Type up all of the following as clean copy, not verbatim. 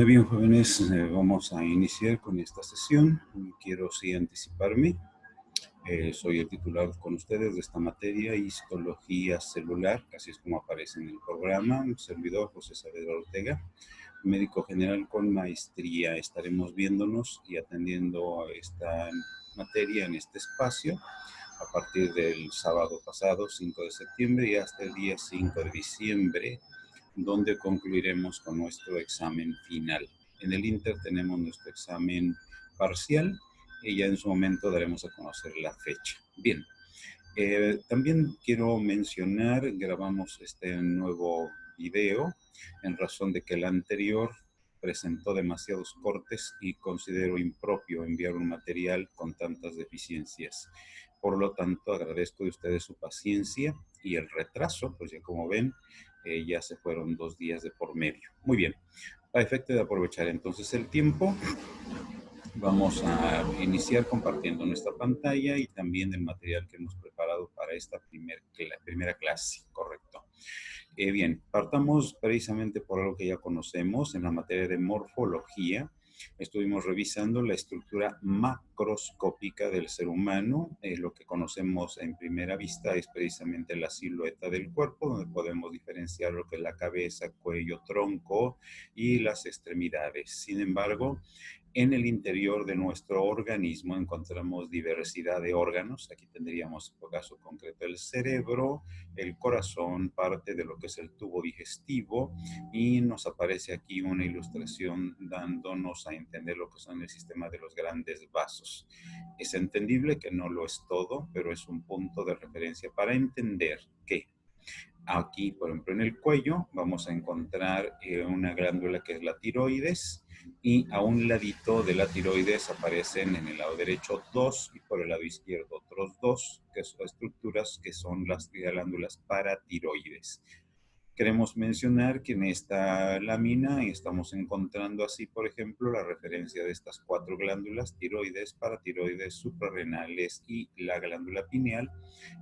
Bien, jóvenes, vamos a iniciar con esta sesión. Quiero sí anticiparme. Soy el titular con ustedes de esta materia, histología celular, así es como aparece en el programa. Un servidor, José Saavedra Ortega, médico general con maestría. Estaremos viéndonos y atendiendo esta materia en este espacio a partir del sábado pasado, 5 de septiembre, y hasta el día 5 de diciembre, donde concluiremos con nuestro examen final. En el Inter tenemos nuestro examen parcial y ya en su momento daremos a conocer la fecha. Bien, también quiero mencionar, grabamos este nuevo video en razón de que el anterior presentó demasiados cortes y considero impropio enviar un material con tantas deficiencias. Por lo tanto, agradezco de ustedes su paciencia y el retraso, pues ya como ven, ya se fueron 2 días de por medio. Muy bien, a efecto de aprovechar entonces el tiempo, vamos a iniciar compartiendo nuestra pantalla y también el material que hemos preparado para esta primera clase, correcto. Bien, partamos precisamente por algo que ya conocemos en la materia de morfología. Estuvimos revisando la estructura macroscópica del ser humano. Lo que conocemos en primera vista es precisamente la silueta del cuerpo, donde podemos diferenciar lo que es la cabeza, cuello, tronco y las extremidades. Sin embargo, en el interior de nuestro organismo encontramos diversidad de órganos. Aquí tendríamos, por caso concreto, el cerebro, el corazón, parte de lo que es el tubo digestivo, y nos aparece aquí una ilustración dándonos a entender lo que son el sistema de los grandes vasos. Es entendible que no lo es todo, pero es un punto de referencia para entender que aquí, por ejemplo, en el cuello vamos a encontrar una glándula que es la tiroides, y a un ladito de la tiroides aparecen en el lado derecho 2 y por el lado izquierdo otros 2, que son estructuras que son las glándulas paratiroides. Queremos mencionar que en esta lámina estamos encontrando así, por ejemplo, la referencia de estas 4 glándulas: tiroides, paratiroides, suprarrenales y la glándula pineal,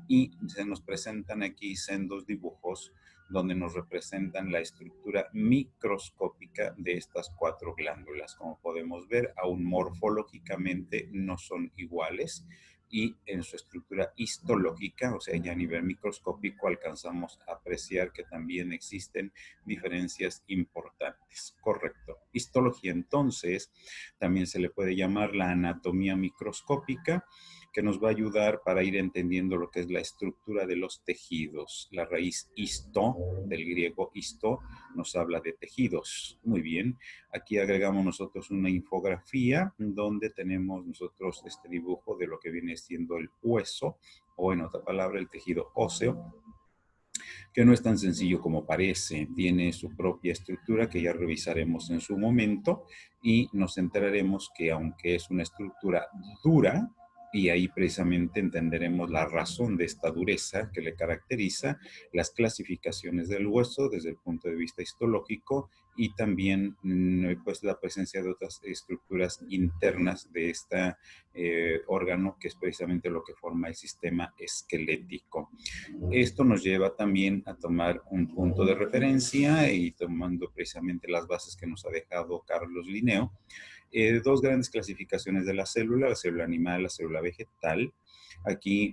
y se nos presentan aquí sendos dibujos donde nos representan la estructura microscópica de estas 4 glándulas. Como podemos ver, aún morfológicamente no son iguales, y en su estructura histológica, o sea, ya a nivel microscópico, alcanzamos a apreciar que también existen diferencias importantes. Correcto. Histología, entonces, también se le puede llamar la anatomía microscópica, que nos va a ayudar para ir entendiendo lo que es la estructura de los tejidos. La raíz histo, del griego histo, nos habla de tejidos. Muy bien, aquí agregamos nosotros una infografía donde tenemos nosotros este dibujo de lo que viene siendo el hueso, o en otra palabra, el tejido óseo, que no es tan sencillo como parece. Tiene su propia estructura que ya revisaremos en su momento, y nos enteraremos que aunque es una estructura dura, y ahí precisamente entenderemos la razón de esta dureza que le caracteriza, las clasificaciones del hueso desde el punto de vista histológico, y también pues la presencia de otras estructuras internas de este órgano, que es precisamente lo que forma el sistema esquelético. Esto nos lleva también a tomar un punto de referencia, y tomando precisamente las bases que nos ha dejado Carlos Linneo, 2 grandes clasificaciones de la célula animal, la célula vegetal. Aquí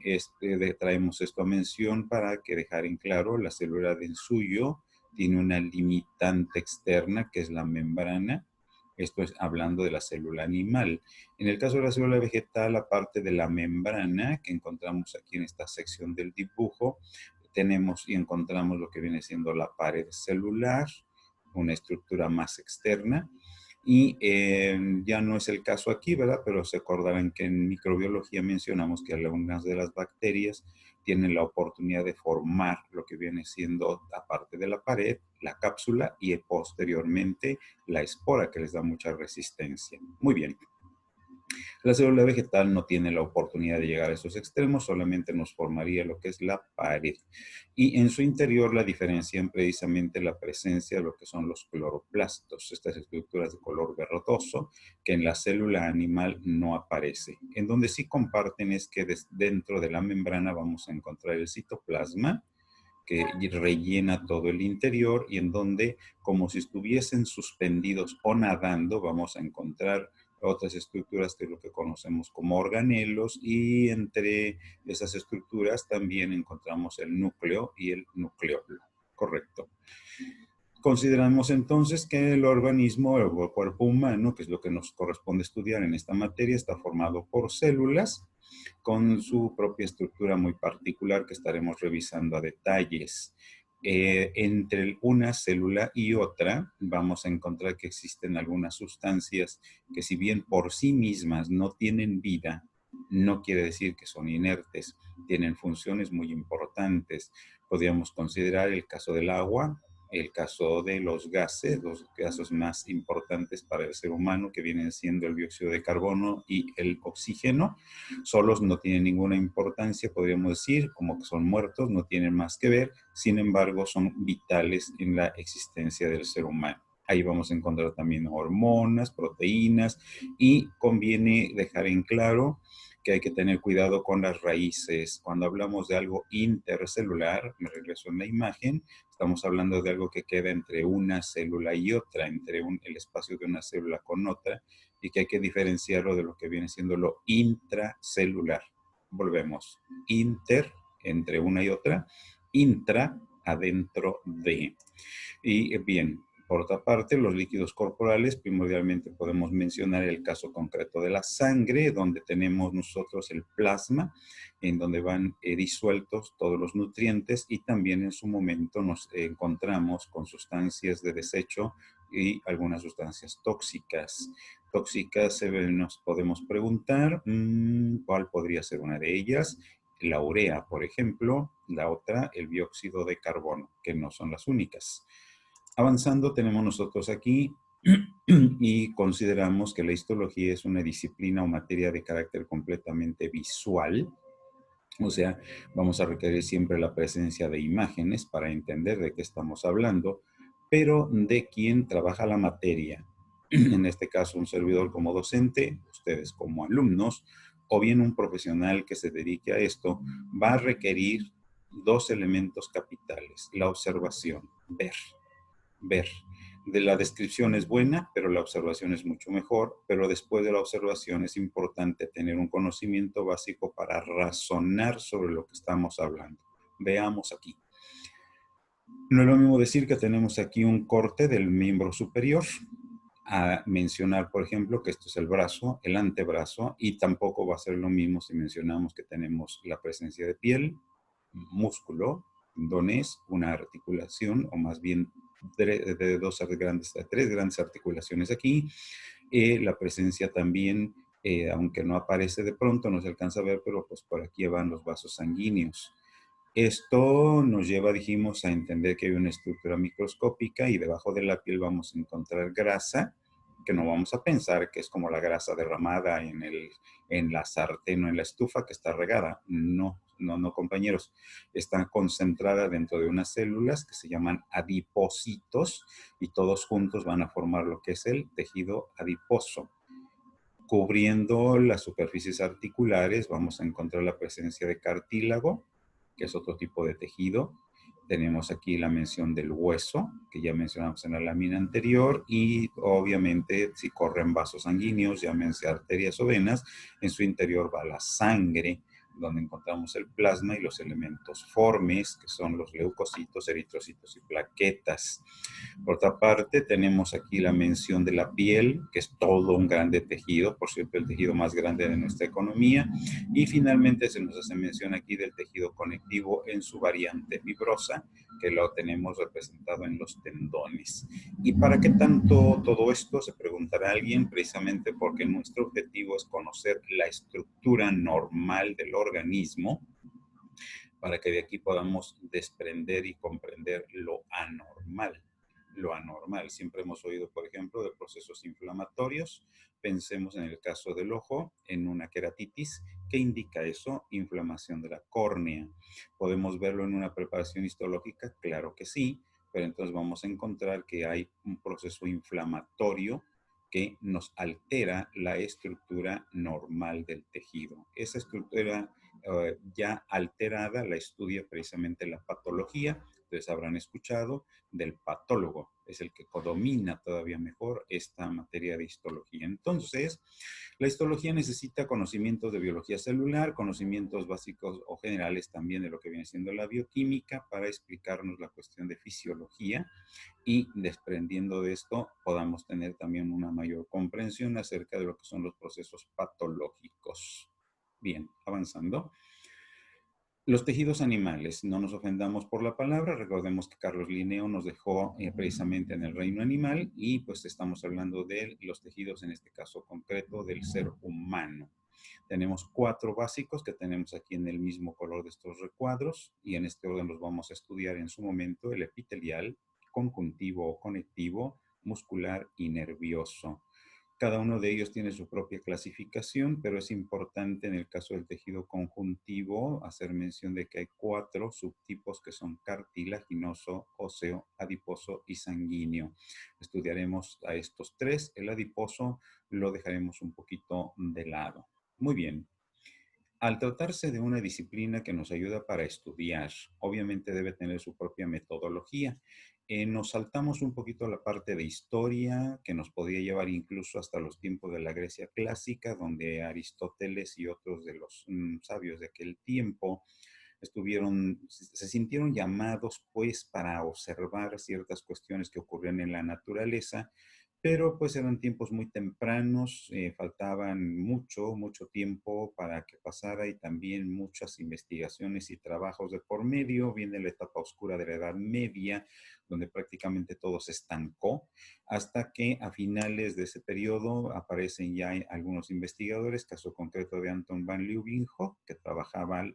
traemos esto a mención para que dejar en claro: la célula del suyo tiene una limitante externa, que es la membrana. Esto es hablando de la célula animal. En el caso de la célula vegetal, aparte de la membrana que encontramos aquí en esta sección del dibujo, tenemos y encontramos lo que viene siendo la pared celular, una estructura más externa. Y ya no es el caso aquí, ¿verdad? Pero se acordarán que en microbiología mencionamos que algunas de las bacterias tienen la oportunidad de formar lo que viene siendo, aparte de la pared, la cápsula, y posteriormente la espora, que les da mucha resistencia. Muy bien. La célula vegetal no tiene la oportunidad de llegar a esos extremos, solamente nos formaría lo que es la pared. Y en su interior la diferencian precisamente la presencia de lo que son los cloroplastos, estas estructuras de color verdoso, que en la célula animal no aparece. En donde sí comparten es que dentro de la membrana vamos a encontrar el citoplasma, que rellena todo el interior y en donde, como si estuviesen suspendidos o nadando, vamos a encontrar otras estructuras que es lo que conocemos como organelos, y entre esas estructuras también encontramos el núcleo y el nucleolo. Correcto. Consideramos entonces que el organismo, el cuerpo humano, que es lo que nos corresponde estudiar en esta materia, está formado por células con su propia estructura muy particular que estaremos revisando a detalles. Entre una célula y otra vamos a encontrar que existen algunas sustancias que, si bien por sí mismas no tienen vida, no quiere decir que son inertes, tienen funciones muy importantes. Podríamos considerar el caso del agua, el caso de los gases más importantes para el ser humano, que vienen siendo el dióxido de carbono y el oxígeno. Solos no tienen ninguna importancia, podríamos decir, como que son muertos, no tienen más que ver, sin embargo son vitales en la existencia del ser humano. Ahí vamos a encontrar también hormonas, proteínas, y conviene dejar en claro que hay que tener cuidado con las raíces. Cuando hablamos de algo intercelular, me regreso en la imagen, estamos hablando de algo que queda entre una célula y otra, entre el espacio de una célula con otra, y que hay que diferenciarlo de lo que viene siendo lo intracelular. Volvemos. Inter, entre una y otra, intra, adentro de. Y bien, por otra parte, los líquidos corporales, primordialmente podemos mencionar el caso concreto de la sangre, donde tenemos nosotros el plasma, en donde van disueltos todos los nutrientes, y también en su momento nos encontramos con sustancias de desecho y algunas sustancias tóxicas. Tóxicas, nos podemos preguntar, ¿cuál podría ser una de ellas? La urea, por ejemplo, la otra, el dióxido de carbono, que no son las únicas. Avanzando, tenemos nosotros aquí y consideramos que la histología es una disciplina o materia de carácter completamente visual. O sea, vamos a requerir siempre la presencia de imágenes para entender de qué estamos hablando, pero de quién trabaja la materia. En este caso, un servidor como docente, ustedes como alumnos, o bien un profesional que se dedique a esto, va a requerir dos elementos capitales: la observación, ver. De la descripción es buena, pero la observación es mucho mejor. Pero después de la observación es importante tener un conocimiento básico para razonar sobre lo que estamos hablando. Veamos aquí. No es lo mismo decir que tenemos aquí un corte del miembro superior, a mencionar, por ejemplo, que esto es el brazo, el antebrazo, y tampoco va a ser lo mismo si mencionamos que tenemos la presencia de piel, músculo, tendones, una articulación, o más bien de tres grandes articulaciones aquí. La presencia también, aunque no aparece de pronto, no se alcanza a ver, pero pues por aquí van los vasos sanguíneos. Esto nos lleva, dijimos, a entender que hay una estructura microscópica, y debajo de la piel vamos a encontrar grasa, que no vamos a pensar que es como la grasa derramada en la sartén o en la estufa que está regada. No, no, no, compañeros. Está concentrada dentro de unas células que se llaman adipocitos, y todos juntos van a formar lo que es el tejido adiposo. Cubriendo las superficies articulares vamos a encontrar la presencia de cartílago, que es otro tipo de tejido. Tenemos aquí la mención del hueso, que ya mencionamos en la lámina anterior, y obviamente si corren vasos sanguíneos, llámense arterias o venas, en su interior va la sangre, donde encontramos el plasma y los elementos formes, que son los leucocitos, eritrocitos y plaquetas. Por otra parte, tenemos aquí la mención de la piel, que es todo un grande tejido, por cierto, el tejido más grande de nuestra economía. Y finalmente se nos hace mención aquí del tejido conectivo en su variante fibrosa, que lo tenemos representado en los tendones. ¿Y para qué tanto todo esto? Se preguntará alguien, precisamente porque nuestro objetivo es conocer la estructura normal del organismo, para que de aquí podamos desprender y comprender lo anormal. Lo anormal. Siempre hemos oído, por ejemplo, de procesos inflamatorios. Pensemos en el caso del ojo, en una queratitis. ¿Qué indica eso? Inflamación de la córnea. ¿Podemos verlo en una preparación histológica? Claro que sí, pero entonces vamos a encontrar que hay un proceso inflamatorio que nos altera la estructura normal del tejido. Esa estructura ya alterada la estudia precisamente la patología. Ustedes habrán escuchado del patólogo, es el que domina todavía mejor esta materia de histología. Entonces, la histología necesita conocimientos de biología celular, conocimientos básicos o generales también de lo que viene siendo la bioquímica para explicarnos la cuestión de fisiología y desprendiendo de esto podamos tener también una mayor comprensión acerca de lo que son los procesos patológicos. Bien, avanzando. Los tejidos animales, no nos ofendamos por la palabra, recordemos que Carlos Linneo nos dejó precisamente en el reino animal y pues estamos hablando de los tejidos, en este caso concreto, del ser humano. Tenemos 4 básicos que tenemos aquí en el mismo color de estos recuadros y en este orden los vamos a estudiar en su momento: el epitelial, conjuntivo o conectivo, muscular y nervioso. Cada uno de ellos tiene su propia clasificación, pero es importante en el caso del tejido conjuntivo hacer mención de que hay 4 subtipos que son cartilaginoso, óseo, adiposo y sanguíneo. Estudiaremos a estos 3. El adiposo lo dejaremos un poquito de lado. Muy bien. Al tratarse de una disciplina que nos ayuda para estudiar, obviamente debe tener su propia metodología. Nos saltamos un poquito a la parte de historia, que nos podía llevar incluso hasta los tiempos de la Grecia clásica, donde Aristóteles y otros de los sabios de aquel tiempo se sintieron llamados pues para observar ciertas cuestiones que ocurrían en la naturaleza, pero pues eran tiempos muy tempranos, faltaban mucho tiempo para que pasara y también muchas investigaciones y trabajos de por medio. Viene la etapa oscura de la Edad Media, donde prácticamente todo se estancó, hasta que a finales de ese periodo aparecen ya algunos investigadores, caso concreto de Anton van Leeuwenhoek, que trabajaba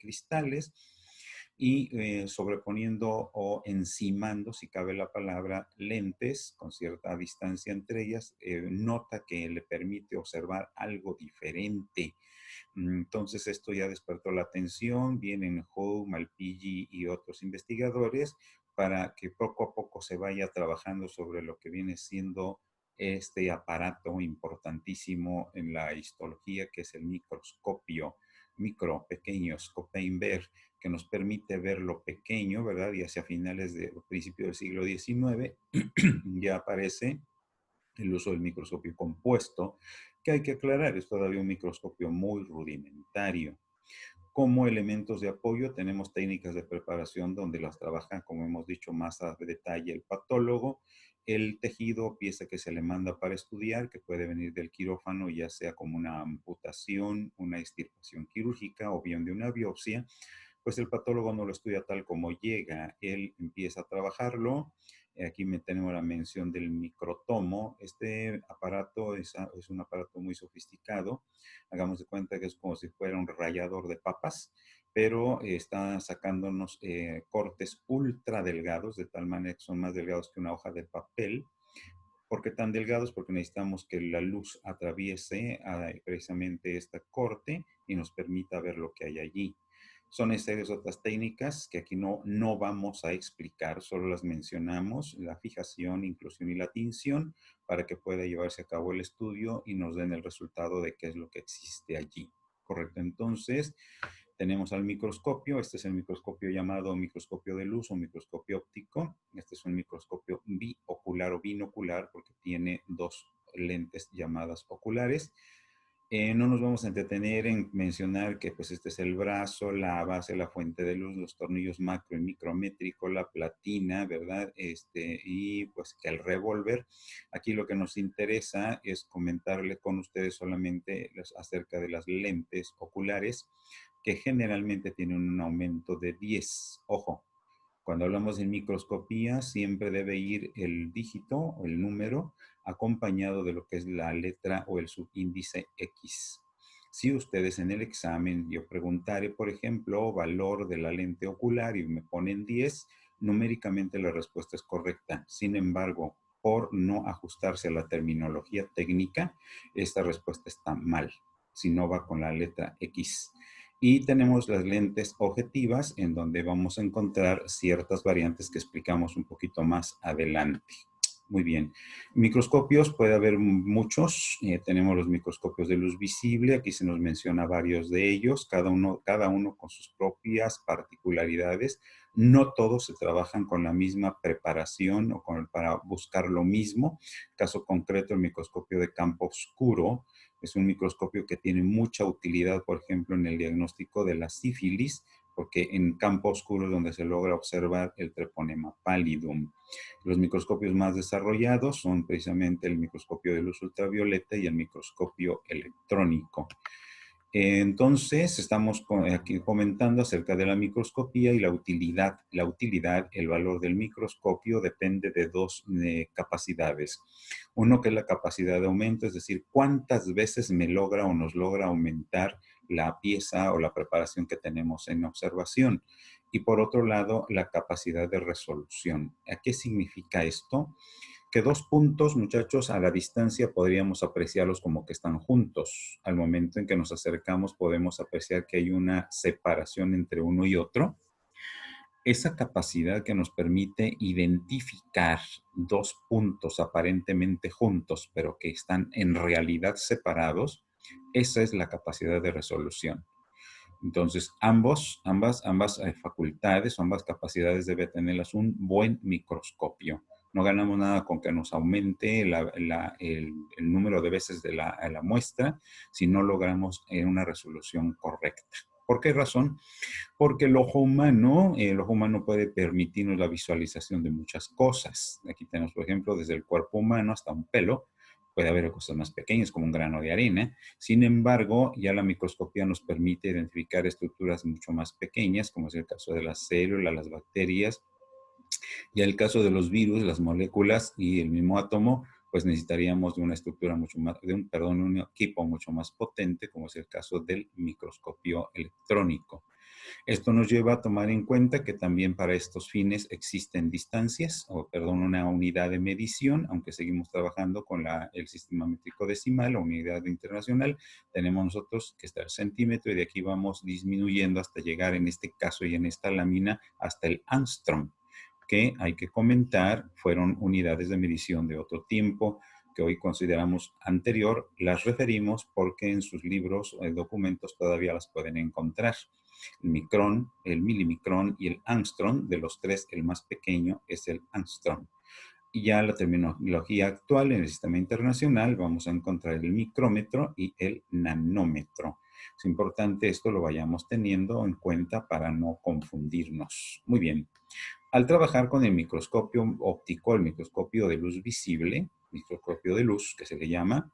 cristales, y sobreponiendo o encimando, si cabe la palabra, lentes con cierta distancia entre ellas, nota que le permite observar algo diferente. Entonces esto ya despertó la atención, vienen Howe, Malpighi y otros investigadores para que poco a poco se vaya trabajando sobre lo que viene siendo este aparato importantísimo en la histología, que es el microscopio, pequeño, Skopeinberg, que nos permite ver lo pequeño, ¿verdad? Y hacia finales de principio del siglo XIX ya aparece el uso del microscopio compuesto, que hay que aclarar, es todavía un microscopio muy rudimentario. Como elementos de apoyo tenemos técnicas de preparación donde las trabajan, como hemos dicho, más a detalle el patólogo, el tejido, pieza que se le manda para estudiar, que puede venir del quirófano, ya sea como una amputación, una extirpación quirúrgica o bien de una biopsia, pues el patólogo no lo estudia tal como llega, él empieza a trabajarlo. Aquí tenemos la mención del microtomo. Este aparato es un aparato muy sofisticado. Hagamos de cuenta que es como si fuera un rallador de papas, pero está sacándonos cortes ultra delgados, de tal manera que son más delgados que una hoja de papel. ¿Por qué tan delgados? Porque necesitamos que la luz atraviese precisamente este corte y nos permita ver lo que hay allí. Son necesarias otras técnicas que aquí no vamos a explicar, solo las mencionamos: la fijación, inclusión y la tinción, para que pueda llevarse a cabo el estudio y nos den el resultado de qué es lo que existe allí. Correcto, entonces tenemos al microscopio. Este es el microscopio llamado microscopio de luz o microscopio óptico. Este es un microscopio biocular o binocular porque tiene 2 lentes llamadas oculares. No nos vamos a entretener en mencionar que pues este es el brazo, la base, la fuente de luz, los tornillos macro y micrométrico, la platina, ¿verdad? Y pues que el revólver. Aquí lo que nos interesa es comentarle con ustedes solamente acerca de las lentes oculares, que generalmente tienen un aumento de 10. Ojo, cuando hablamos de microscopía, siempre debe ir el dígito o el número acompañado de lo que es la letra o el subíndice X. Si ustedes en el examen yo preguntaré, por ejemplo, valor de la lente ocular y me ponen 10, numéricamente la respuesta es correcta. Sin embargo, por no ajustarse a la terminología técnica, esta respuesta está mal, si no va con la letra X. Y tenemos las lentes objetivas, en donde vamos a encontrar ciertas variantes que explicamos un poquito más adelante. Muy bien. Microscopios puede haber muchos. Tenemos los microscopios de luz visible. Aquí se nos menciona varios de ellos, cada uno con sus propias particularidades. No todos se trabajan con la misma preparación o para buscar lo mismo. Caso concreto, el microscopio de campo oscuro es un microscopio que tiene mucha utilidad, por ejemplo, en el diagnóstico de la sífilis, porque en campo oscuro es donde se logra observar el treponema pallidum. Los microscopios más desarrollados son precisamente el microscopio de luz ultravioleta y el microscopio electrónico. Entonces, estamos aquí comentando acerca de la microscopía y la utilidad. La utilidad, el valor del microscopio depende de dos capacidades. Uno que es la capacidad de aumento, es decir, cuántas veces me logra o nos logra aumentar la pieza o la preparación que tenemos en observación. Y por otro lado, la capacidad de resolución. ¿A qué significa esto? Que dos puntos, muchachos, a la distancia podríamos apreciarlos como que están juntos. Al momento en que nos acercamos podemos apreciar que hay una separación entre uno y otro. Esa capacidad que nos permite identificar dos puntos aparentemente juntos, pero que están en realidad separados, esa es la capacidad de resolución. Entonces, ambas facultades o ambas capacidades debe tenerlas un buen microscopio. No ganamos nada con que nos aumente el número de veces de la muestra si no logramos una resolución correcta. ¿Por qué razón? Porque el ojo humano puede permitirnos la visualización de muchas cosas. Aquí tenemos, por ejemplo, desde el cuerpo humano hasta un pelo. Puede haber cosas más pequeñas como un grano de arena. Sin embargo, ya la microscopía nos permite identificar estructuras mucho más pequeñas, como es el caso de las células, las bacterias. Y en el caso de los virus, las moléculas y el mismo átomo, pues necesitaríamos de una estructura mucho más, un equipo mucho más potente, como es el caso del microscopio electrónico. Esto nos lleva a tomar en cuenta que también para estos fines existen distancias, una unidad de medición, aunque seguimos trabajando con el sistema métrico decimal, la unidad internacional, tenemos nosotros que está el centímetro y de aquí vamos disminuyendo hasta llegar en este caso y en esta lámina hasta el Angstrom, que hay que comentar fueron unidades de medición de otro tiempo que hoy consideramos anterior, las referimos porque en sus libros o documentos todavía las pueden encontrar. El micrón, el milimicrón y el angstrom, de los tres, el más pequeño es el angstrom. Y ya la terminología actual en el sistema internacional vamos a encontrar el micrómetro y el nanómetro. Es importante esto lo vayamos teniendo en cuenta para no confundirnos. Muy bien. Al trabajar con el microscopio óptico, el microscopio de luz visible, microscopio de luz que se le llama,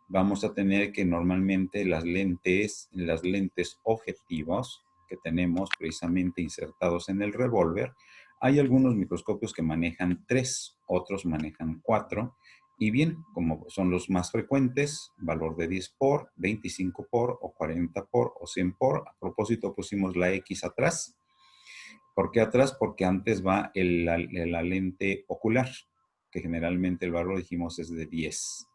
vamos a tener que normalmente las lentes objetivos que tenemos precisamente insertados en el revólver, hay algunos microscopios que manejan 3, otros manejan 4, y bien, como son los más frecuentes, valor de 10 por, 25 por, o 40 por, o 100 por. A propósito, pusimos la X atrás. ¿Por qué atrás? Porque antes va la lente ocular, que generalmente el valor, dijimos, es de 10.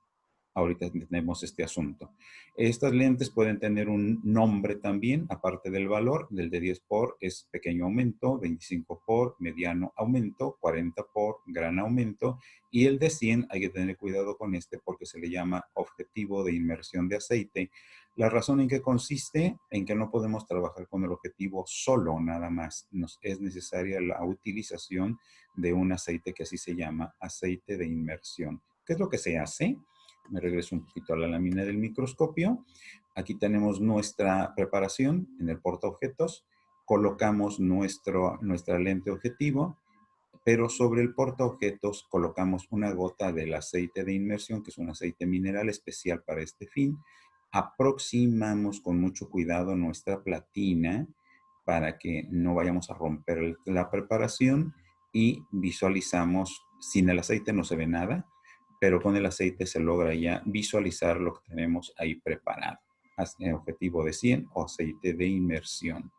Ahorita tenemos este asunto. Estas lentes pueden tener un nombre también, aparte del valor. Del de 10 por es pequeño aumento, 25 por mediano aumento, 40 por gran aumento, y el de 100 hay que tener cuidado con este porque se le llama objetivo de inmersión de aceite. La razón en que consiste en que no podemos trabajar con el objetivo solo nada más. Es necesaria la utilización de un aceite que así se llama aceite de inmersión. ¿Qué es lo que se hace? Me regreso un poquito a la lámina del microscopio. Aquí tenemos nuestra preparación en el portaobjetos. Colocamos nuestra lente objetivo, pero sobre el portaobjetos colocamos una gota del aceite de inmersión, que es un aceite mineral especial para este fin. Aproximamos con mucho cuidado nuestra platina para que no vayamos a romper la preparación y visualizamos, sin el aceite no se ve nada, pero con el aceite se logra ya visualizar lo que tenemos ahí preparado. Objetivo de 100 o aceite de inmersión.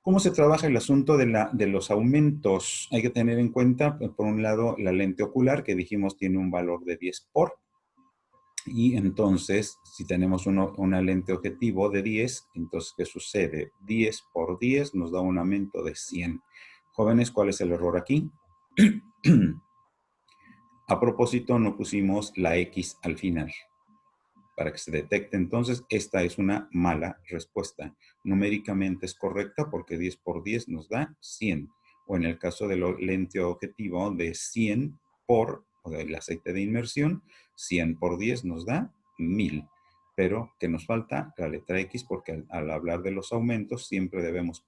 ¿Cómo se trabaja el asunto de los aumentos? Hay que tener en cuenta, por un lado, la lente ocular, que dijimos tiene un valor de 10 por. Y entonces, si tenemos una lente objetivo de 10, entonces, ¿qué sucede? 10 por 10 nos da un aumento de 100. Jóvenes, ¿cuál es el error aquí? A propósito, no pusimos la X al final para que se detecte. Entonces, esta es una mala respuesta. Numéricamente es correcta porque 10 por 10 nos da 100. O en el caso del lente objetivo de 100 por, o del aceite de inmersión, 100 por 10 nos da 1000. Pero que nos falta la letra X porque al hablar de los aumentos siempre debemos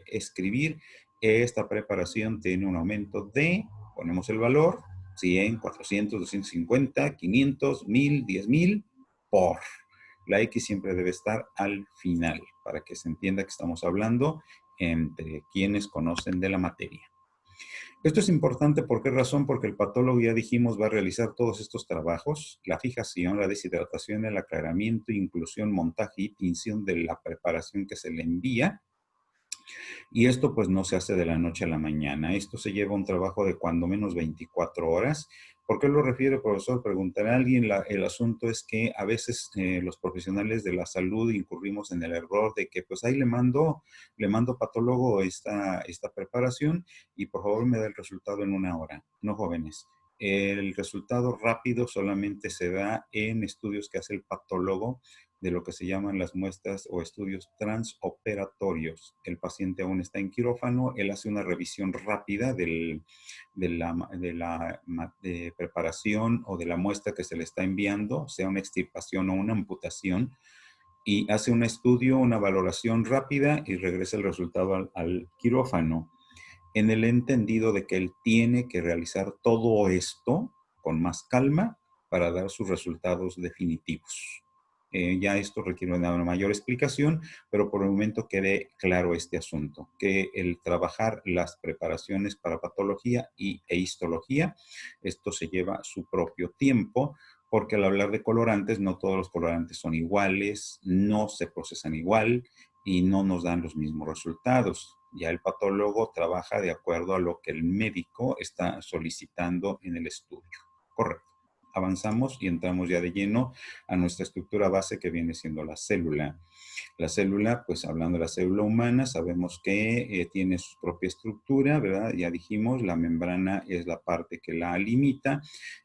escribir esta preparación tiene un aumento de, ponemos el valor, 100, 400, 250, 500, 1000, 10,000 por. La X siempre debe estar al final para que se entienda que estamos hablando entre quienes conocen de la materia. Esto es importante, ¿por qué razón? Porque el patólogo, ya dijimos, va a realizar todos estos trabajos, la fijación, la deshidratación, el aclaramiento, inclusión, montaje y tinción de la preparación que se le envía. Y esto pues no se hace de la noche a la mañana. Esto se lleva un trabajo de cuando menos 24 horas. ¿Por qué lo refiere, profesor? Preguntará a alguien. El asunto es que a veces los profesionales de la salud incurrimos en el error de que pues ahí le mando patólogo esta preparación y por favor me da el resultado en 1 hora. No, jóvenes. El resultado rápido solamente se da en estudios que hace el patólogo de lo que se llaman las muestras o estudios transoperatorios. El paciente aún está en quirófano, él hace una revisión rápida de la preparación o de la muestra que se le está enviando, sea una extirpación o una amputación, y hace un estudio, una valoración rápida y regresa el resultado al quirófano, en el entendido de que él tiene que realizar todo esto con más calma para dar sus resultados definitivos. Ya esto requiere una mayor explicación, pero por el momento quede claro este asunto, que el trabajar las preparaciones para patología e histología, esto se lleva su propio tiempo, porque al hablar de colorantes, no todos los colorantes son iguales, no se procesan igual y no nos dan los mismos resultados. Ya el patólogo trabaja de acuerdo a lo que el médico está solicitando en el estudio. Correcto. Avanzamos y entramos ya de lleno a nuestra estructura base que viene siendo la célula. La célula, pues hablando de la célula humana, sabemos que tiene su propia estructura, ¿verdad? Ya dijimos, la membrana es la parte que la limita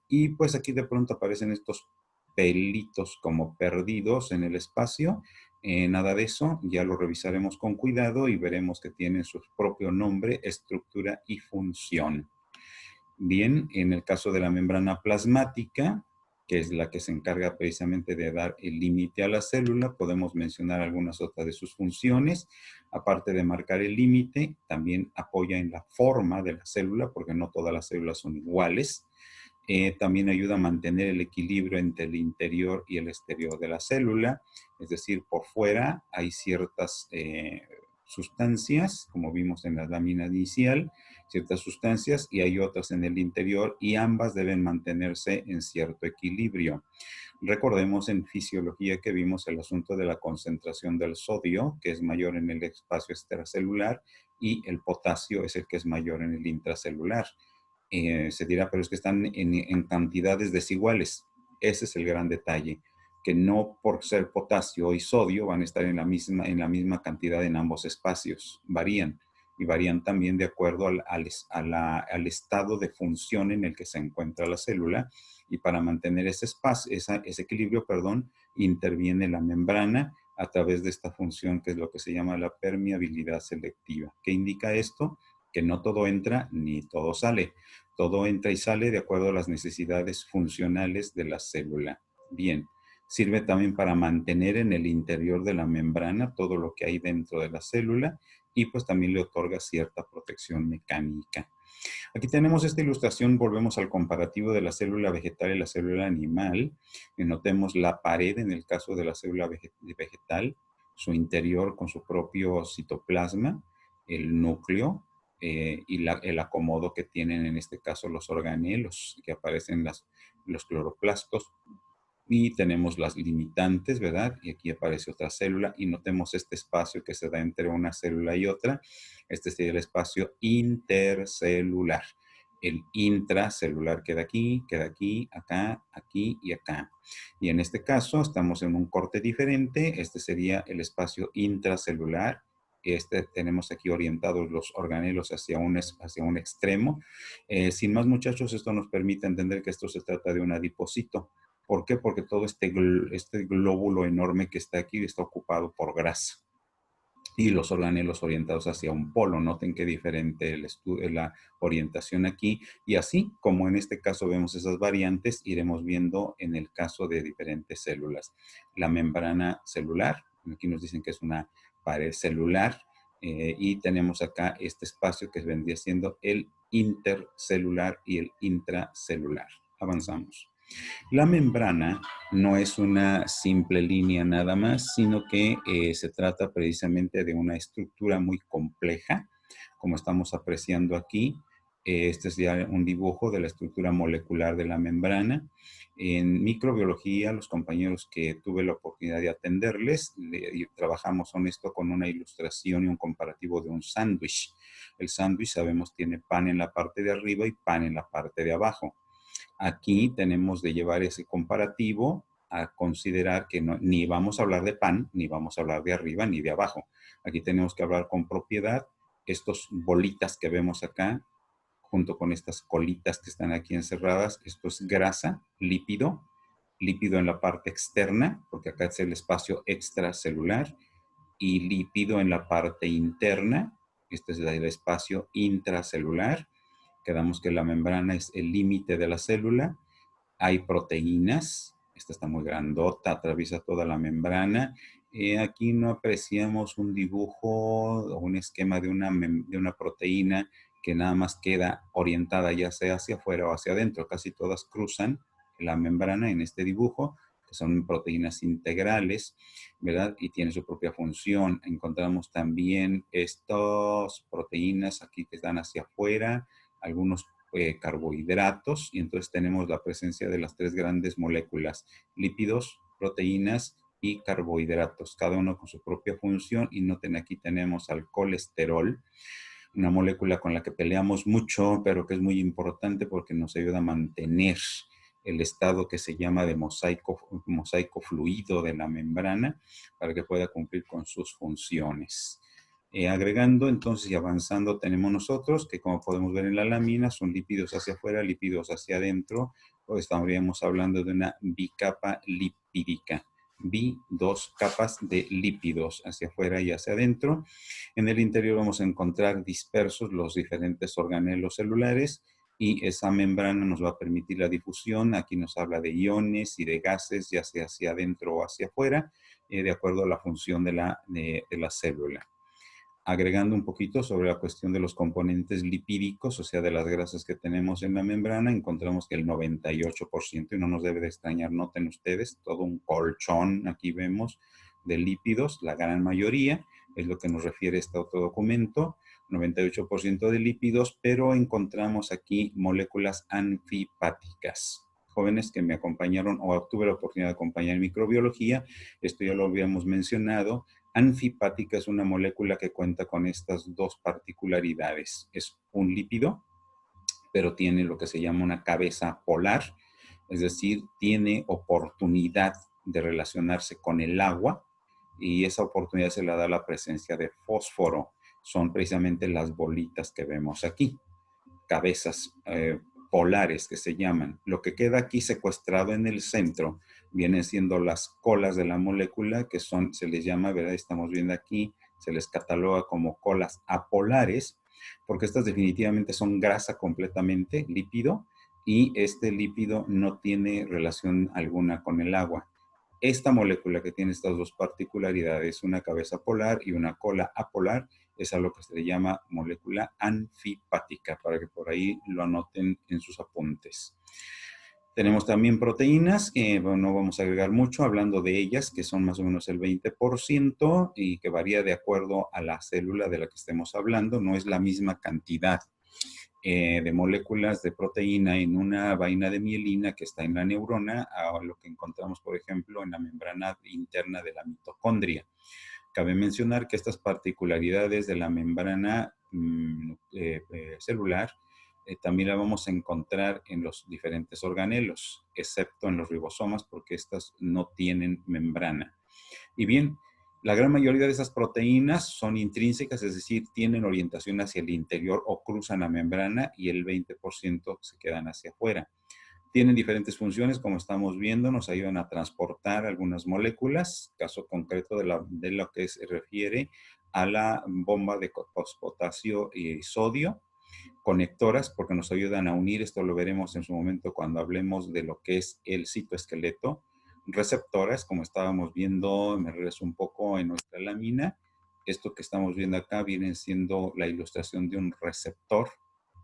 y pues aquí de pronto aparecen estos pelitos como perdidos en el espacio. Nada de eso, ya lo revisaremos con cuidado y veremos que tienen su propio nombre, estructura y función. Bien, en el caso de la membrana plasmática, que es la que se encarga precisamente de dar el límite a la célula, podemos mencionar algunas otras de sus funciones. Aparte de marcar el límite, también apoya en la forma de la célula, porque no todas las células son iguales. También ayuda a mantener el equilibrio entre el interior y el exterior de la célula, es decir, por fuera hay ciertas sustancias, como vimos en la lámina inicial, ciertas sustancias y hay otras en el interior y ambas deben mantenerse en cierto equilibrio. Recordemos en fisiología que vimos el asunto de la concentración del sodio, que es mayor en el espacio extracelular, y el potasio es el que es mayor en el intracelular. Se dirá, pero es que están en cantidades desiguales. Ese es el gran detalle, que no por ser potasio y sodio van a estar en la misma cantidad en ambos espacios, varían. Y varían también de acuerdo al estado de función en el que se encuentra la célula. Y para mantener ese espacio, ese equilibrio, interviene la membrana a través de esta función que es lo que se llama la permeabilidad selectiva. ¿Qué indica esto? Que no todo entra ni todo sale. Todo entra y sale de acuerdo a las necesidades funcionales de la célula. Bien, sirve también para mantener en el interior de la membrana todo lo que hay dentro de la célula y pues también le otorga cierta protección mecánica. Aquí tenemos esta ilustración, volvemos al comparativo de la célula vegetal y la célula animal. Notemos la pared en el caso de la célula vegetal, su interior con su propio citoplasma, el núcleo, y el acomodo que tienen en este caso los organelos que aparecen los cloroplastos. Y tenemos las limitantes, ¿verdad? Y aquí aparece otra célula y notemos este espacio que se da entre una célula y otra. Este sería el espacio intercelular. El intracelular queda aquí, acá, aquí y acá. Y en este caso estamos en un corte diferente. Este sería el espacio intracelular tenemos aquí orientados los organelos hacia un extremo. Sin más, muchachos, esto nos permite entender que esto se trata de un adipocito. ¿Por qué? Porque todo este glóbulo enorme que está aquí está ocupado por grasa. Y los organelos orientados hacia un polo. Noten qué diferente la orientación aquí. Y así como en este caso vemos esas variantes, iremos viendo en el caso de diferentes células. La membrana celular, aquí nos dicen que es una pared celular, y tenemos acá este espacio que vendría siendo el intercelular y el intracelular. Avanzamos. La membrana no es una simple línea nada más, sino que se trata precisamente de una estructura muy compleja, como estamos apreciando aquí. Este es ya un dibujo de la estructura molecular de la membrana. En microbiología, los compañeros que tuve la oportunidad de atenderles, trabajamos con esto con una ilustración y un comparativo de un sándwich. El sándwich, sabemos, tiene pan en la parte de arriba y pan en la parte de abajo. Aquí tenemos de llevar ese comparativo a considerar que ni vamos a hablar de pan, ni vamos a hablar de arriba, ni de abajo. Aquí tenemos que hablar con propiedad. Estos bolitas que vemos acá, junto con estas colitas que están aquí encerradas, esto es grasa, lípido en la parte externa, porque acá es el espacio extracelular, y lípido en la parte interna, este es el espacio intracelular. Quedamos que la membrana es el límite de la célula. Hay proteínas. Esta está muy grandota, atraviesa toda la membrana. Aquí no apreciamos un dibujo o un esquema de una proteína que nada más queda orientada ya sea hacia afuera o hacia adentro. Casi todas cruzan la membrana en este dibujo, que son proteínas integrales, ¿verdad? Y tiene su propia función. Encontramos también estas proteínas aquí que están hacia afuera, algunos carbohidratos, y entonces tenemos la presencia de las tres grandes moléculas: lípidos, proteínas y carbohidratos, cada uno con su propia función. Y noten, aquí tenemos al colesterol, una molécula con la que peleamos mucho, pero que es muy importante porque nos ayuda a mantener el estado que se llama de mosaico fluido de la membrana para que pueda cumplir con sus funciones. Agregando entonces y avanzando, tenemos nosotros que, como podemos ver en la lámina, son lípidos hacia afuera, lípidos hacia adentro. Pues estaríamos hablando de una bicapa lipídica. Dos capas de lípidos hacia afuera y hacia adentro. En el interior vamos a encontrar dispersos los diferentes organelos celulares, y esa membrana nos va a permitir la difusión. Aquí nos habla de iones y de gases, ya sea hacia adentro o hacia afuera, de acuerdo a la función de la célula. Agregando un poquito sobre la cuestión de los componentes lipídicos, o sea, de las grasas que tenemos en la membrana, encontramos que el 98%, y no nos debe de extrañar, noten ustedes, todo un colchón, aquí vemos, de lípidos, la gran mayoría, es lo que nos refiere este otro documento, 98% de lípidos, pero encontramos aquí moléculas anfipáticas. Jóvenes que me acompañaron o tuve la oportunidad de acompañar en microbiología, esto ya lo habíamos mencionado. Anfipática es una molécula que cuenta con estas dos particularidades. Es un lípido, pero tiene lo que se llama una cabeza polar, es decir, tiene oportunidad de relacionarse con el agua, y esa oportunidad se la da la presencia de fósforo. Son precisamente las bolitas que vemos aquí, cabezas polares que se llaman. Lo que queda aquí secuestrado en el centro vienen siendo las colas de la molécula, que se les llama, ¿verdad? Estamos viendo aquí, se les cataloga como colas apolares, porque estas definitivamente son grasa completamente, lípido, y este lípido no tiene relación alguna con el agua. Esta molécula que tiene estas dos particularidades, una cabeza polar y una cola apolar, es a lo que se le llama molécula anfipática, para que por ahí lo anoten en sus apuntes. Tenemos también proteínas, que no vamos a agregar mucho hablando de ellas, que son más o menos el 20% y que varía de acuerdo a la célula de la que estemos hablando. No es la misma cantidad de moléculas de proteína en una vaina de mielina que está en la neurona a lo que encontramos, por ejemplo, en la membrana interna de la mitocondria. Cabe mencionar que estas particularidades de la membrana celular también la vamos a encontrar en los diferentes organelos, excepto en los ribosomas, porque estas no tienen membrana. Y bien, La gran mayoría de esas proteínas son intrínsecas, es decir, tienen orientación hacia el interior o cruzan la membrana y el 20% se quedan hacia afuera. Tienen diferentes funciones, como estamos viendo, nos ayudan a transportar algunas moléculas, caso concreto de lo que se refiere a la bomba de potasio y sodio, conectoras, porque nos ayudan a unir, esto lo veremos en su momento cuando hablemos de lo que es el citoesqueleto, receptoras, como estábamos viendo, me regreso un poco en nuestra lámina, esto que estamos viendo acá viene siendo la ilustración de un receptor.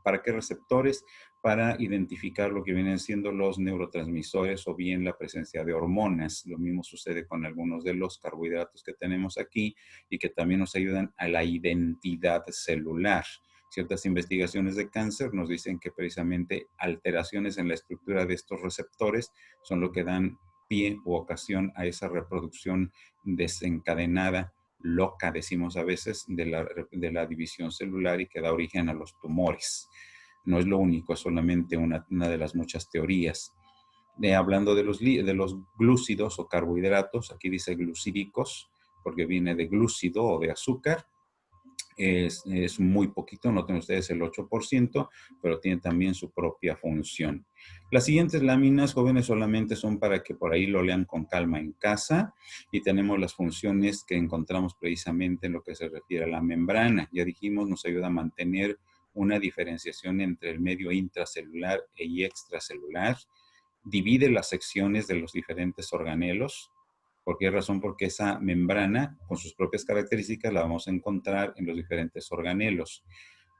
¿Para qué receptores? Para identificar lo que vienen siendo los neurotransmisores o bien la presencia de hormonas. Lo mismo sucede con algunos de los carbohidratos que tenemos aquí y que también nos ayudan a la identidad celular. Ciertas investigaciones de cáncer nos dicen que precisamente alteraciones en la estructura de estos receptores son lo que dan pie u ocasión a esa reproducción desencadenada, loca, decimos a veces, de la división celular y que da origen a los tumores. No es lo único, es solamente una de las muchas teorías. Hablando de los glúcidos o carbohidratos, aquí dice glucídicos, porque viene de glúcido o de azúcar. Es muy poquito, noten ustedes el 8%, pero tiene también su propia función. Las siguientes láminas, jóvenes, solamente son para que por ahí lo lean con calma en casa y tenemos las funciones que encontramos precisamente en lo que se refiere a la membrana. Ya dijimos, nos ayuda a mantener una diferenciación entre el medio intracelular y extracelular, divide las secciones de los diferentes organelos. ¿Por qué razón? Porque esa membrana, con sus propias características, la vamos a encontrar en los diferentes organelos.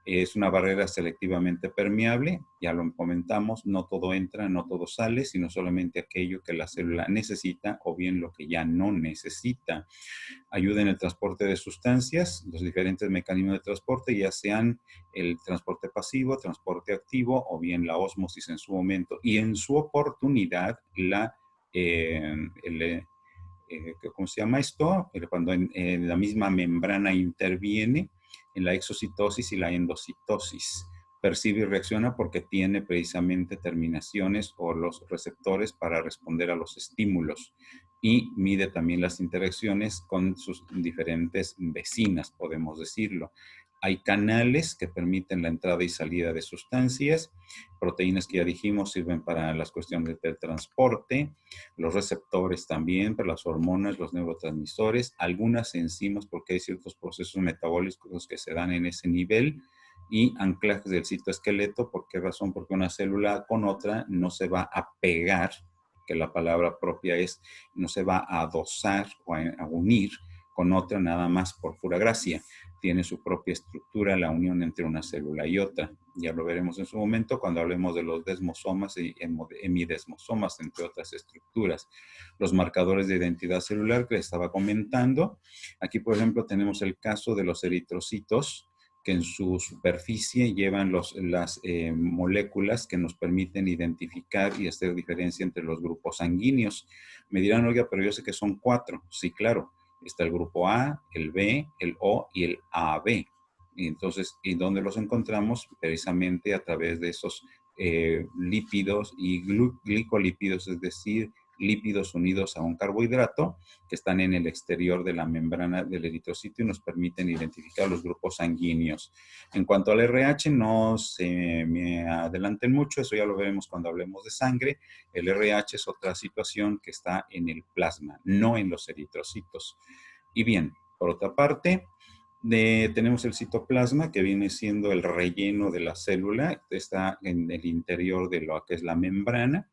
Es una barrera selectivamente permeable, ya lo comentamos, no todo entra, no todo sale, sino solamente aquello que la célula necesita o bien lo que ya no necesita. Ayuda en el transporte de sustancias, los diferentes mecanismos de transporte, ya sean el transporte pasivo, transporte activo o bien la ósmosis en su momento y en su oportunidad ¿cómo se llama esto? Cuando en la misma membrana interviene en la exocitosis y la endocitosis. Percibe y reacciona porque tiene precisamente terminaciones o los receptores para responder a los estímulos y mide también las interacciones con sus diferentes vecinas, podemos decirlo. Hay canales que permiten la entrada y salida de sustancias, proteínas que ya dijimos sirven para las cuestiones del transporte, los receptores también, para las hormonas, los neurotransmisores, algunas enzimas porque hay ciertos procesos metabólicos que se dan en ese nivel y anclajes del citoesqueleto. ¿Por qué razón? Porque una célula con otra no se va a pegar, que la palabra propia es, no se va a adosar o a unir con otra nada más por pura gracia. Tiene su propia estructura, la unión entre una célula y otra. Ya lo veremos en su momento cuando hablemos de los desmosomas y hemidesmosomas, entre otras estructuras. Los marcadores de identidad celular que les estaba comentando. Aquí, por ejemplo, tenemos el caso de los eritrocitos, que en su superficie llevan las moléculas que nos permiten identificar y hacer diferencia entre los grupos sanguíneos. Me dirán, oiga, pero yo sé que son 4. Sí, claro. Está el grupo A, el B, el O y el AB. Y entonces, ¿y dónde los encontramos? Precisamente a través de esos lípidos y glicolípidos, es decir, lípidos unidos a un carbohidrato que están en el exterior de la membrana del eritrocito y nos permiten identificar los grupos sanguíneos. En cuanto al RH, no se me adelanten mucho, eso ya lo veremos cuando hablemos de sangre. El RH es otra situación que está en el plasma, no en los eritrocitos. Y bien, por otra parte, tenemos el citoplasma, que viene siendo el relleno de la célula, está en el interior de lo que es la membrana.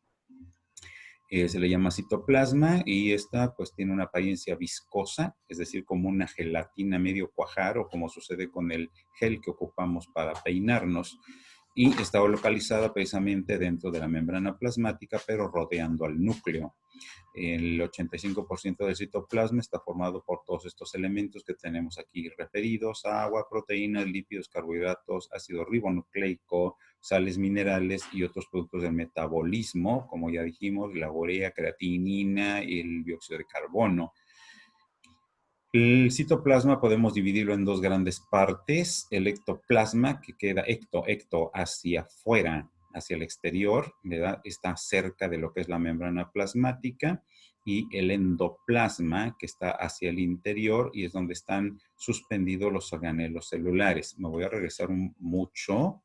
Se le llama citoplasma y esta pues tiene una apariencia viscosa, es decir, como una gelatina medio cuajar o como sucede con el gel que ocupamos para peinarnos, y está localizada precisamente dentro de la membrana plasmática, pero rodeando al núcleo. El 85% del citoplasma está formado por todos estos elementos que tenemos aquí referidos: agua, proteínas, lípidos, carbohidratos, ácido ribonucleico, sales minerales y otros productos del metabolismo, como ya dijimos, la urea, creatinina y el dióxido de carbono. El citoplasma podemos dividirlo en dos grandes partes: el ectoplasma, que queda ecto hacia afuera, hacia el exterior, ¿verdad? Está cerca de lo que es la membrana plasmática, y el endoplasma, que está hacia el interior y es donde están suspendidos los organelos celulares. Me voy a regresar mucho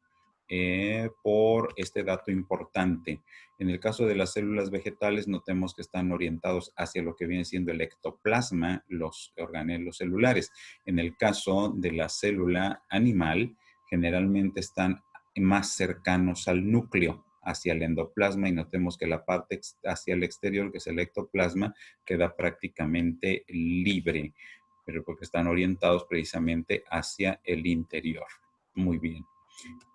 por este dato importante. En el caso de las células vegetales, notemos que están orientados hacia lo que viene siendo el ectoplasma, los organelos celulares. En el caso de la célula animal, generalmente están más cercanos al núcleo, hacia el endoplasma, y notemos que la parte hacia el exterior, que es el ectoplasma, queda prácticamente libre, pero porque están orientados precisamente hacia el interior. Muy bien.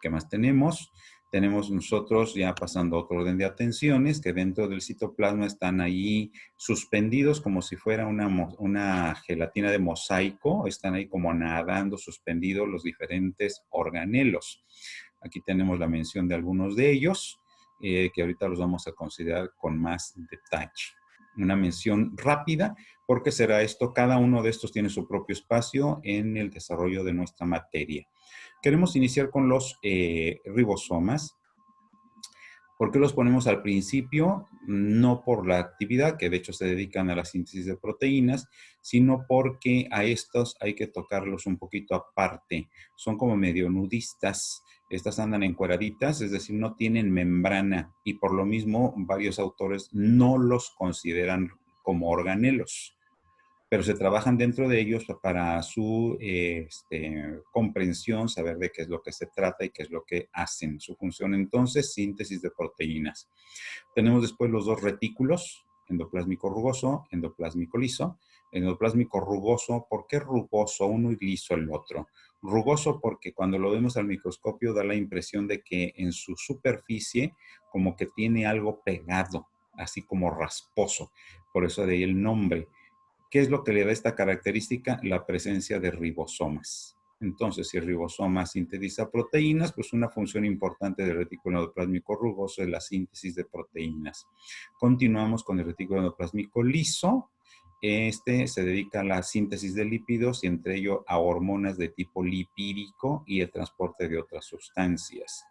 ¿Qué más tenemos? Tenemos nosotros, ya pasando a otro orden de atenciones, que dentro del citoplasma están ahí suspendidos como si fuera una gelatina de mosaico, están ahí como nadando, suspendidos los diferentes organelos. Aquí tenemos la mención de algunos de ellos, que ahorita los vamos a considerar con más detalle. Una mención rápida, porque será esto, cada uno de estos tiene su propio espacio en el desarrollo de nuestra materia. Queremos iniciar con los ribosomas. ¿Por qué los ponemos al principio? No por la actividad, que de hecho se dedican a la síntesis de proteínas, sino porque a estos hay que tocarlos un poquito aparte. Son como medio nudistas. Estas andan encueraditas, es decir, no tienen membrana, y por lo mismo varios autores no los consideran como organelos, pero se trabajan dentro de ellos para su comprensión, saber de qué es lo que se trata y qué es lo que hacen. Su función entonces, síntesis de proteínas. Tenemos después los dos retículos, endoplásmico rugoso, endoplásmico liso. Endoplásmico rugoso, ¿por qué rugoso uno y liso el otro? Rugoso porque cuando lo vemos al microscopio da la impresión de que en su superficie como que tiene algo pegado, así como rasposo. Por eso de ahí el nombre. ¿Qué es lo que le da esta característica? La presencia de ribosomas. Entonces, si el ribosoma sintetiza proteínas, pues una función importante del retículo endoplásmico rugoso es la síntesis de proteínas. Continuamos con el retículo endoplásmico liso. Este se dedica a la síntesis de lípidos y entre ello a hormonas de tipo lipídico y el transporte de otras sustancias.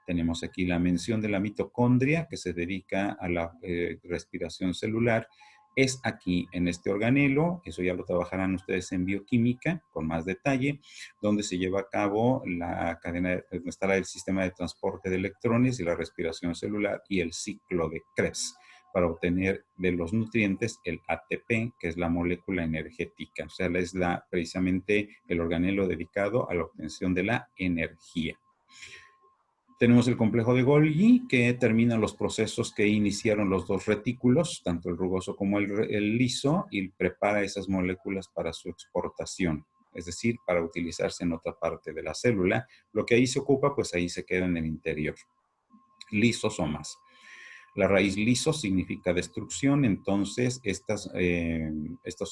Tenemos aquí la mención de la mitocondria, que se dedica a la respiración celular. Es aquí, en este organelo, eso ya lo trabajarán ustedes en bioquímica con más detalle, donde se lleva a cabo la cadena, donde está el sistema de transporte de electrones y la respiración celular y el ciclo de Krebs para obtener de los nutrientes el ATP, que es la molécula energética. O sea, es precisamente el organelo dedicado a la obtención de la energía. Tenemos el complejo de Golgi, que termina los procesos que iniciaron los dos retículos, tanto el rugoso como el liso, y prepara esas moléculas para su exportación, es decir, para utilizarse en otra parte de la célula. Lo que ahí se ocupa, pues ahí se queda en el interior. Lisosomas. La raíz liso significa destrucción, entonces estos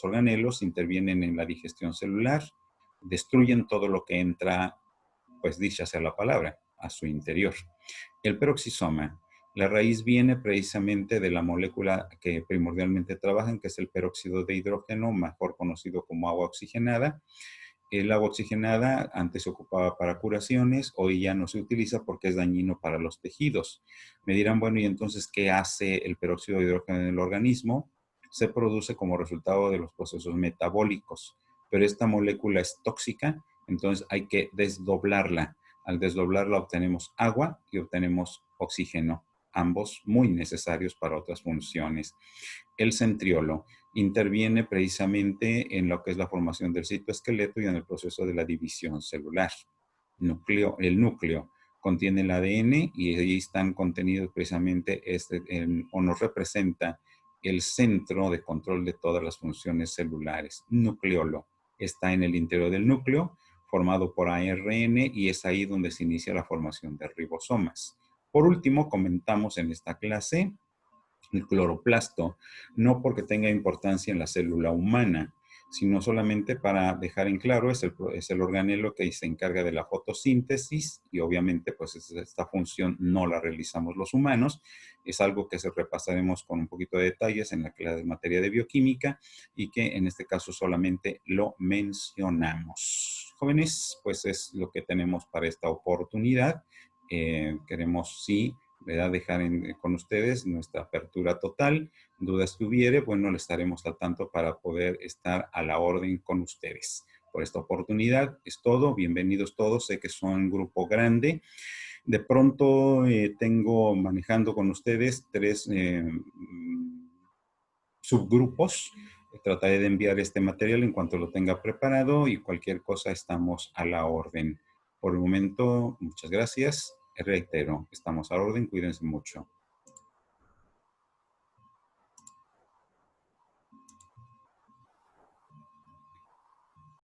organelos intervienen en la digestión celular, destruyen todo lo que entra, pues dicha sea la palabra, a su interior. El peroxisoma, la raíz viene precisamente de la molécula que primordialmente trabajan, que es el peróxido de hidrógeno, mejor conocido como agua oxigenada. El agua oxigenada antes se ocupaba para curaciones, hoy ya no se utiliza porque es dañino para los tejidos. Me dirán, bueno, ¿y entonces qué hace el peróxido de hidrógeno en el organismo? Se produce como resultado de los procesos metabólicos, pero esta molécula es tóxica, entonces hay que desdoblarla. Al desdoblarla obtenemos agua y obtenemos oxígeno, ambos muy necesarios para otras funciones. El centriolo interviene precisamente en lo que es la formación del citoesqueleto y en el proceso de la división celular. El núcleo contiene el ADN y ahí están contenidos precisamente o nos representa el centro de control de todas las funciones celulares. Nucleolo está en el interior del núcleo, formado por ARN, y es ahí donde se inicia la formación de ribosomas. Por último, comentamos en esta clase el cloroplasto, no porque tenga importancia en la célula humana, sino solamente para dejar en claro, es el organelo que se encarga de la fotosíntesis y obviamente pues esta función no la realizamos los humanos, es algo que se repasaremos con un poquito de detalles en la clase de materia de bioquímica y que en este caso solamente lo mencionamos. Jóvenes, pues es lo que tenemos para esta oportunidad. Queremos sí ¿verdad? Dejar con ustedes nuestra apertura total. Dudas que hubiere, bueno, le estaremos al tanto para poder estar a la orden con ustedes. Por esta oportunidad es todo. Bienvenidos todos. Sé que son un grupo grande. De pronto tengo manejando con ustedes 3 subgrupos. Trataré de enviar este material en cuanto lo tenga preparado y cualquier cosa estamos a la orden. Por el momento, muchas gracias. Reitero, estamos a la orden. Cuídense mucho.